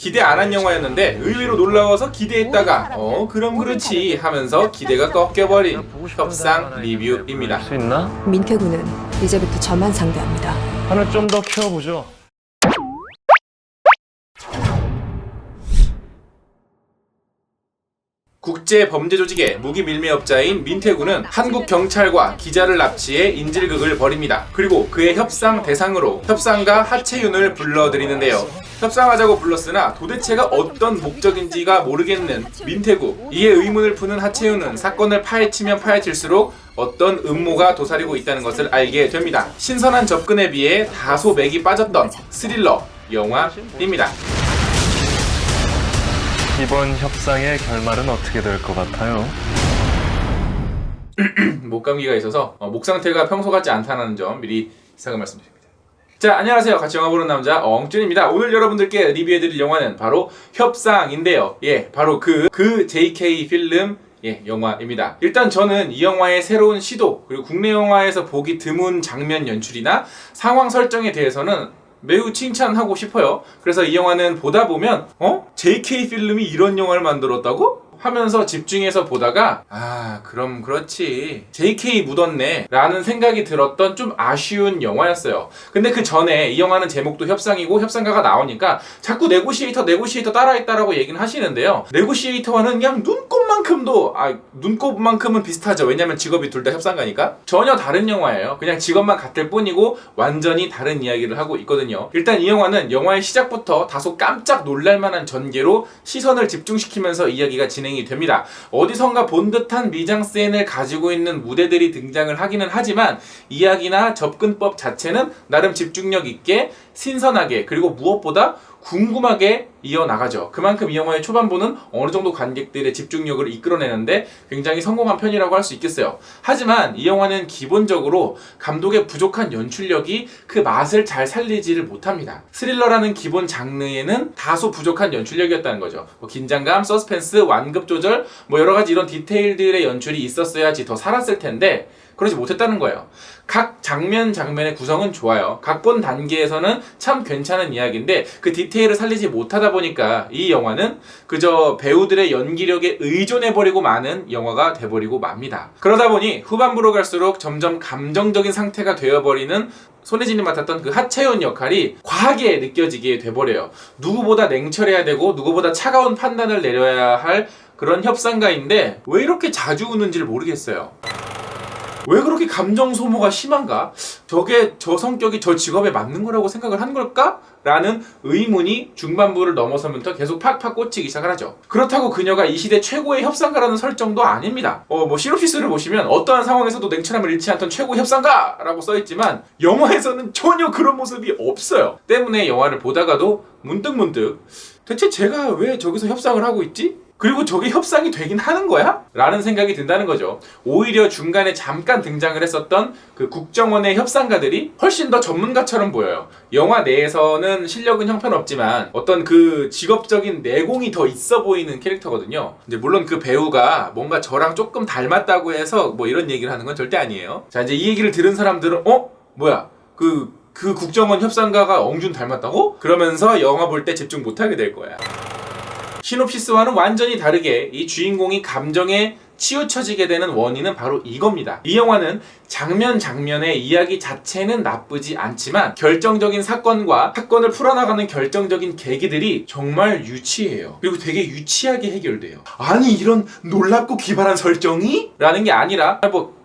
기대 안 한 영화였는데 의외로 놀라워서 기대했다가 그럼 그렇지 하면서 기대가 꺾여버린 협상 리뷰입니다. 수 있나? 민태군은 이제부터 저만 상대합니다. 하늘 좀 더 키워보죠. 국제범죄조직의 무기밀매업자인 민태군은 한국 경찰과 기자를 납치해 인질극을 벌입니다. 그리고 그의 협상 대상으로 협상가 하채윤을 불러들이는데요. 협상하자고 불렀으나 도대체가 어떤 목적인지가 모르겠는 민태구. 이에 의문을 푸는 하채윤은 사건을 파헤치면 파헤칠수록 어떤 음모가 도사리고 있다는 것을 알게 됩니다. 신선한 접근에 비해 다소 맥이 빠졌던 스릴러 영화입니다. 이번 협상의 결말은 어떻게 될 것 같아요? 목감기가 있어서 목 상태가 평소 같지 않다는 점 미리 시작을 말씀드립니다. 자, 안녕하세요. 같이 영화 보는 남자 엉준입니다. 오늘 여러분들께 리뷰해드릴 영화는 바로 협상인데요. 바로 그 JK 필름 영화입니다. 일단 저는 이 영화의 새로운 시도, 그리고 국내 영화에서 보기 드문 장면 연출이나 상황 설정에 대해서는 매우 칭찬하고 싶어요. 그래서 이 영화는 보다 보면 JK 필름이 이런 영화를 만들었다고? 하면서 집중해서 보다가 그럼 그렇지 JK 묻었네 라는 생각이 들었던 좀 아쉬운 영화였어요. 근데 그 전에 이 영화는 제목도 협상이고 협상가가 나오니까 자꾸 네고시에이터 따라했다라고 얘기는 하시는데요. 네고시에이터와는 그냥 눈곱만큼은 비슷하죠. 왜냐면 직업이 둘 다 협상가니까. 전혀 다른 영화예요. 그냥 직업만 같을 뿐이고 완전히 다른 이야기를 하고 있거든요. 일단 이 영화는 영화의 시작부터 다소 깜짝 놀랄만한 전개로 시선을 집중시키면서 이야기가 진행이 됩니다. 어디선가 본 듯한 미장센을 가지고 있는 무대들이 등장을 하기는 하지만 이야기나 접근법 자체는 나름 집중력 있게 신선하게 그리고 무엇보다 궁금하게 이어나가죠. 그만큼 이 영화의 초반부는 어느 정도 관객들의 집중력을 이끌어내는데 굉장히 성공한 편이라고 할 수 있겠어요. 하지만 이 영화는 기본적으로 감독의 부족한 연출력이 그 맛을 잘 살리지를 못합니다. 스릴러라는 기본 장르에는 다소 부족한 연출력이었다는 거죠. 긴장감, 서스펜스, 완급 조절, 여러가지 이런 디테일들의 연출이 있었어야지 더 살았을 텐데 그러지 못했다는 거예요. 각 장면의 구성은 좋아요. 각본 단계에서는 참 괜찮은 이야기인데 그 디테일을 살리지 못하다 보니까 이 영화는 그저 배우들의 연기력에 의존해버리고 마는 영화가 돼버리고 맙니다. 그러다 보니 후반부로 갈수록 점점 감정적인 상태가 되어버리는 손예진이 맡았던 그 하채윤 역할이 과하게 느껴지게 돼버려요. 누구보다 냉철해야 되고 누구보다 차가운 판단을 내려야 할 그런 협상가인데 왜 이렇게 자주 우는지를 모르겠어요. 왜 그렇게 감정 소모가 심한가? 저 성격이 저 직업에 맞는 거라고 생각을 한 걸까? 라는 의문이 중반부를 넘어서면서 계속 팍팍 꽂히기 시작을 하죠. 그렇다고 그녀가 이 시대 최고의 협상가라는 설정도 아닙니다. 시놉시스를 보시면 어떠한 상황에서도 냉철함을 잃지 않던 최고 협상가라고 써있지만 영화에서는 전혀 그런 모습이 없어요. 때문에 영화를 보다가도 문득 대체 제가 왜 저기서 협상을 하고 있지? 그리고 저게 협상이 되긴 하는 거야? 라는 생각이 든다는 거죠. 오히려 중간에 잠깐 등장을 했었던 그 국정원의 협상가들이 훨씬 더 전문가처럼 보여요. 영화 내에서는 실력은 형편없지만 어떤 그 직업적인 내공이 더 있어 보이는 캐릭터거든요. 이제 물론 그 배우가 뭔가 저랑 조금 닮았다고 해서 이런 얘기를 하는 건 절대 아니에요. 자, 이제 이 얘기를 들은 사람들은 뭐야? 그 국정원 협상가가 엉준 닮았다고? 그러면서 영화 볼 때 집중 못하게 될 거야. 시놉시스와는 완전히 다르게 이 주인공이 감정에 치우쳐지게 되는 원인은 바로 이겁니다. 이 영화는 장면의 이야기 자체는 나쁘지 않지만 결정적인 사건과 사건을 풀어나가는 결정적인 계기들이 정말 유치해요. 그리고 되게 유치하게 해결돼요. 아니 이런 놀랍고 기발한 설정이? 라는 게 아니라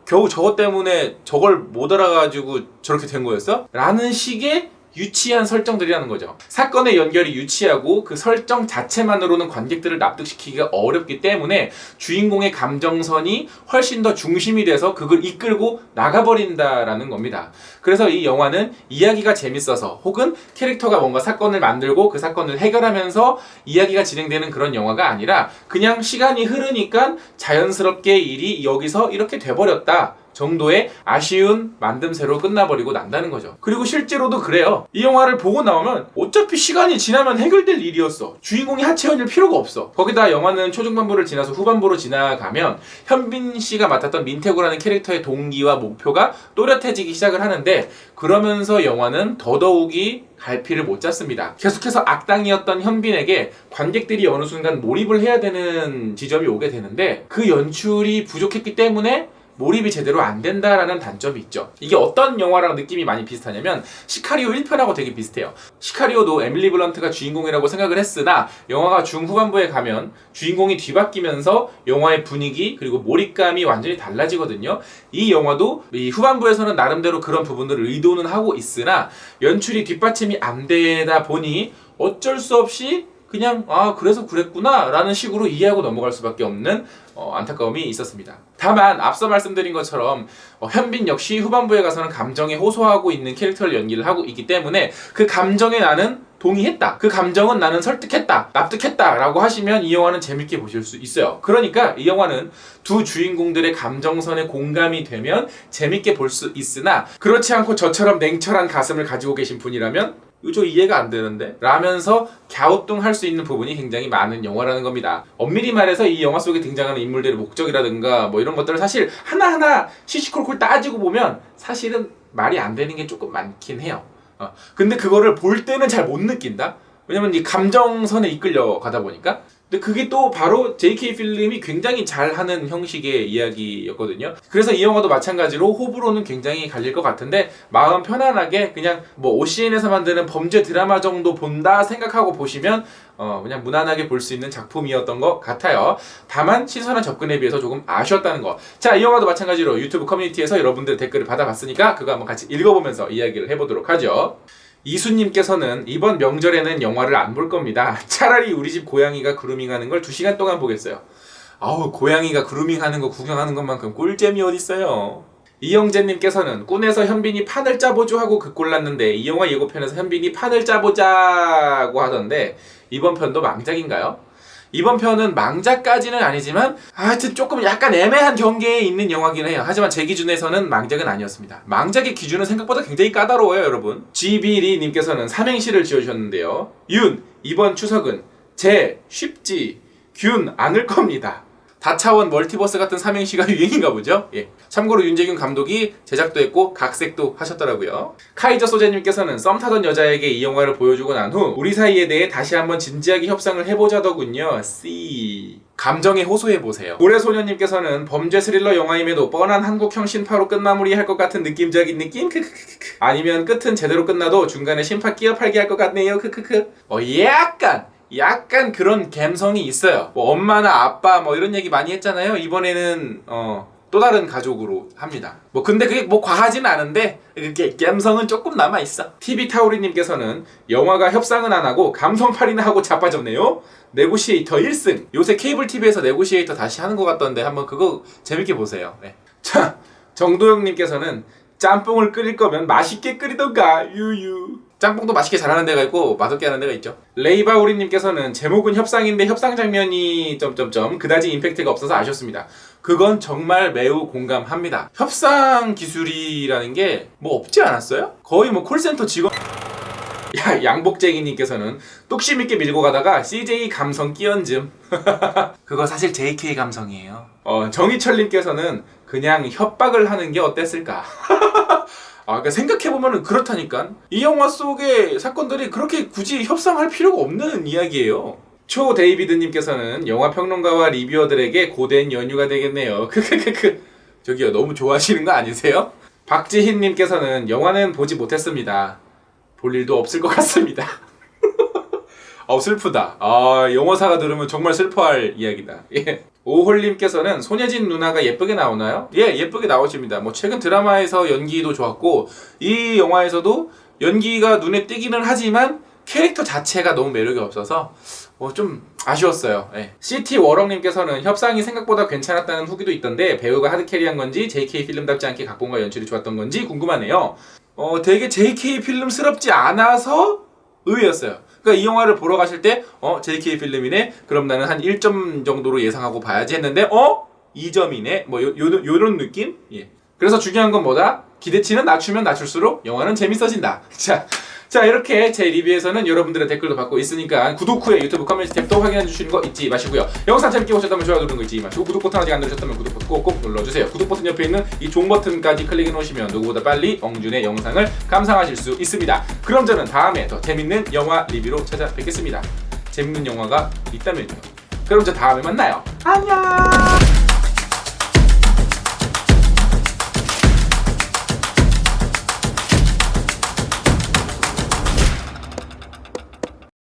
겨우 저것 때문에 저걸 못 알아가지고 저렇게 된 거였어? 라는 식의 유치한 설정들이라는 거죠. 사건의 연결이 유치하고 그 설정 자체만으로는 관객들을 납득시키기가 어렵기 때문에 주인공의 감정선이 훨씬 더 중심이 돼서 그걸 이끌고 나가버린다라는 겁니다. 그래서 이 영화는 이야기가 재밌어서 혹은 캐릭터가 뭔가 사건을 만들고 그 사건을 해결하면서 이야기가 진행되는 그런 영화가 아니라 그냥 시간이 흐르니까 자연스럽게 일이 여기서 이렇게 돼버렸다 정도의 아쉬운 만듦새로 끝나버리고 난다는 거죠. 그리고 실제로도 그래요. 이 영화를 보고 나오면 어차피 시간이 지나면 해결될 일이었어. 주인공이 하채연일 필요가 없어. 거기다 영화는 초중반부를 지나서 후반부로 지나가면 현빈 씨가 맡았던 민태구라는 캐릭터의 동기와 목표가 또렷해지기 시작을 하는데, 그러면서 영화는 더더욱이 갈피를 못 잡습니다. 계속해서 악당이었던 현빈에게 관객들이 어느 순간 몰입을 해야 되는 지점이 오게 되는데, 그 연출이 부족했기 때문에 몰입이 제대로 안 된다라는 단점이 있죠. 이게 어떤 영화랑 느낌이 많이 비슷하냐면 시카리오 1편하고 되게 비슷해요. 시카리오도 에밀리 블런트가 주인공이라고 생각을 했으나 영화가 중후반부에 가면 주인공이 뒤바뀌면서 영화의 분위기 그리고 몰입감이 완전히 달라지거든요. 이 영화도 이 후반부에서는 나름대로 그런 부분들을 의도는 하고 있으나 연출이 뒷받침이 안 되다 보니 어쩔 수 없이 그냥 그래서 그랬구나 라는 식으로 이해하고 넘어갈 수밖에 없는 안타까움이 있었습니다. 다만 앞서 말씀드린 것처럼 현빈 역시 후반부에 가서는 감정에 호소하고 있는 캐릭터를 연기를 하고 있기 때문에 그 감정에 나는 동의했다, 그 감정은 나는 설득했다, 납득했다 라고 하시면 이 영화는 재밌게 보실 수 있어요. 그러니까 이 영화는 두 주인공들의 감정선에 공감이 되면 재밌게 볼 수 있으나, 그렇지 않고 저처럼 냉철한 가슴을 가지고 계신 분이라면 저 이해가 안 되는데? 라면서 갸우뚱할 수 있는 부분이 굉장히 많은 영화라는 겁니다. 엄밀히 말해서 이 영화 속에 등장하는 인물들의 목적이라든가 뭐 이런 것들을 사실 하나하나 시시콜콜 따지고 보면 사실은 말이 안 되는 게 조금 많긴 해요. 근데 그거를 볼 때는 잘 못 느낀다? 왜냐면 이 감정선에 이끌려 가다 보니까. 근데 그게 또 바로 JK 필름이 굉장히 잘하는 형식의 이야기였거든요. 그래서 이 영화도 마찬가지로 호불호는 굉장히 갈릴 것 같은데 마음 편안하게 그냥 뭐 OCN에서 만드는 범죄 드라마 정도 본다 생각하고 보시면 그냥 무난하게 볼 수 있는 작품이었던 것 같아요. 다만 신선한 접근에 비해서 조금 아쉬웠다는 거. 자, 이 영화도 마찬가지로 유튜브 커뮤니티에서 여러분들의 댓글을 받아봤으니까 그거 한번 같이 읽어보면서 이야기를 해보도록 하죠. 이수님께서는 이번 명절에는 영화를 안 볼 겁니다. 차라리 우리 집 고양이가 그루밍하는 걸 2시간 동안 보겠어요. 아우, 고양이가 그루밍하는 거 구경하는 것만큼 꿀잼이 어딨어요. 이영재님께서는 꾼에서 현빈이 판을 짜보죠 하고 극골랐는데 이 영화 예고편에서 현빈이 판을 짜보자고 하던데 이번 편도 망작인가요? 이번 편은 망작까지는 아니지만 하여튼 조금 약간 애매한 경계에 있는 영화긴 해요. 하지만 제 기준에서는 망작은 아니었습니다. 망작의 기준은 생각보다 굉장히 까다로워요, 여러분. GB리님께서는 삼행시를 지어주셨는데요. 윤, 이번 추석은 제, 쉽지, 균, 않을 겁니다. 다차원 멀티버스 같은 삼행시가 유행인가 보죠? 예. 참고로 윤재균 감독이 제작도 했고 각색도 하셨더라고요. 카이저 소재님께서는 썸 타던 여자에게 이 영화를 보여주고 난 후 우리 사이에 대해 다시 한번 진지하게 협상을 해보자더군요. C. 감정에 호소해보세요. 고래소녀님께서는 범죄 스릴러 영화임에도 뻔한 한국형 신파로 끝마무리할 것 같은 느낌적인 느낌? 아니면 끝은 제대로 끝나도 중간에 신파 끼어 팔게 할 것 같네요. 약간 그런 감성이 있어요. 뭐 엄마나 아빠 뭐 이런 얘기 많이 했잖아요. 이번에는 또 다른 가족으로 합니다. 뭐 근데 그게 뭐 과하진 않은데 이렇게 감성은 조금 남아있어. TV타우리님께서는 영화가 협상은 안 하고 감성팔이나 하고 자빠졌네요. 네고시에이터 1승. 요새 케이블 TV에서 네고시에이터 다시 하는 것 같던데 한번 그거 재밌게 보세요. 네. 자, 정도영님께서는 짬뽕을 끓일 거면 맛있게 끓이던가 유유. 짬뽕도 맛있게 잘하는 데가 있고 맛없게 하는 데가 있죠. 레이바우리님께서는 제목은 협상인데 협상 장면이 그다지 임팩트가 없어서 아쉬웠습니다. 그건 정말 매우 공감합니다. 협상 기술이라는 게 뭐 없지 않았어요? 거의 뭐 콜센터 직원. 양복쟁이님께서는 뚝심 있게 밀고 가다가 CJ 감성 끼얹음. 그거 사실 JK 감성이에요. 정희철님께서는 그냥 협박을 하는 게 어땠을까? 그러니까 생각해보면 그렇다니까. 이 영화 속의 사건들이 그렇게 굳이 협상할 필요가 없는 이야기예요. 초 데이비드님께서는 영화 평론가와 리뷰어들에게 고된 연휴가 되겠네요. 저기요, 너무 좋아하시는 거 아니세요? 박지희님께서는 영화는 보지 못했습니다. 볼 일도 없을 것 같습니다. 슬프다. 영화사가 들으면 정말 슬퍼할 이야기다. 예. 오홀님께서는 손예진 누나가 예쁘게 나오나요? 예, 예쁘게 나오십니다. 뭐 최근 드라마에서 연기도 좋았고 이 영화에서도 연기가 눈에 띄기는 하지만 캐릭터 자체가 너무 매력이 없어서 좀 아쉬웠어요. 예. CT워럭님께서는 협상이 생각보다 괜찮았다는 후기도 있던데 배우가 하드캐리한 건지 JK 필름답지 않게 각본과 연출이 좋았던 건지 궁금하네요. 되게 JK 필름스럽지 않아서 의외였어요. 그러니까 이 영화를 보러 가실 때 JK 필름이네? 그럼 나는 한 1점 정도로 예상하고 봐야지 했는데 2점이네? 뭐 요런 느낌? 예. 그래서 중요한 건 뭐다? 기대치는 낮추면 낮출수록 영화는 재밌어진다. 자 이렇게 제 리뷰에서는 여러분들의 댓글도 받고 있으니까 구독 후에 유튜브 커뮤니티 탭도 확인해 주시는 거 잊지 마시고요. 영상 재밌게 보셨다면 좋아요 누르는 거 잊지 마시고 구독 버튼 아직 안 누르셨다면 구독 버튼 꼭꼭 눌러주세요. 구독 버튼 옆에 있는 이 종 버튼까지 클릭해 놓으시면 누구보다 빨리 엉준의 영상을 감상하실 수 있습니다. 그럼 저는 다음에 더 재밌는 영화 리뷰로 찾아뵙겠습니다. 재밌는 영화가 있다면요. 그럼 저 다음에 만나요. 안녕.